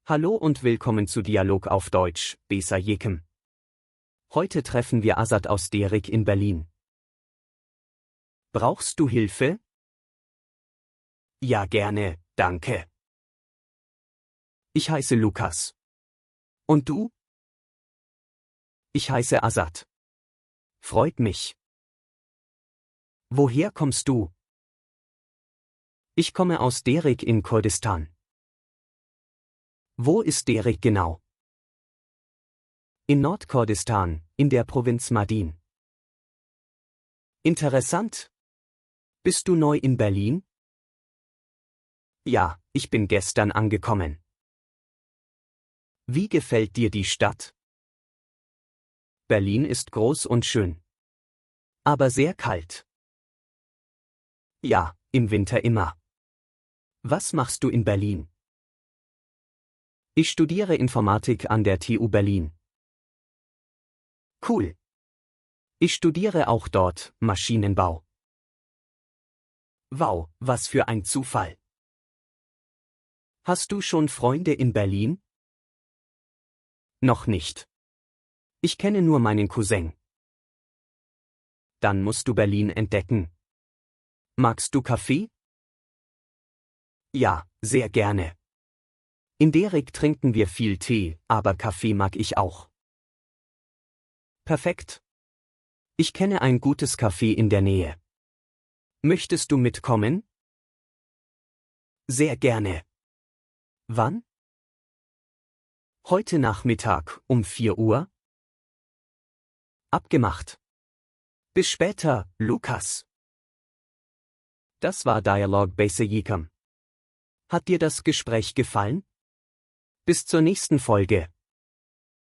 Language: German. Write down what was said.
Hallo und willkommen zu Dialog auf Deutsch, Besa Yekem. Heute treffen wir Azad aus Derik in Berlin. Brauchst du Hilfe? Ja, gerne, danke. Ich heiße Lukas. Und du? Ich heiße Azad. Freut mich. Woher kommst du? Ich komme aus Derik in Kurdistan. Wo ist Derik genau? In Nordkurdistan, in der Provinz Mardin. Interessant. Bist du neu in Berlin? Ja, ich bin gestern angekommen. Wie gefällt dir die Stadt? Berlin ist groß und schön. Aber sehr kalt. Ja, im Winter immer. Was machst du in Berlin? Ich studiere Informatik an der TU Berlin. Cool. Ich studiere auch dort Maschinenbau. Wow, was für ein Zufall. Hast du schon Freunde in Berlin? Noch nicht. Ich kenne nur meinen Cousin. Dann musst du Berlin entdecken. Magst du Kaffee? Ja, sehr gerne. In Derik trinken wir viel Tee, aber Kaffee mag ich auch. Perfekt. Ich kenne ein gutes Café in der Nähe. Möchtest du mitkommen? Sehr gerne. Wann? Heute Nachmittag um 4 Uhr? Abgemacht. Bis später, Lukas. Das war Dialog Besa Yekem. Hat dir das Gespräch gefallen? Bis zur nächsten Folge.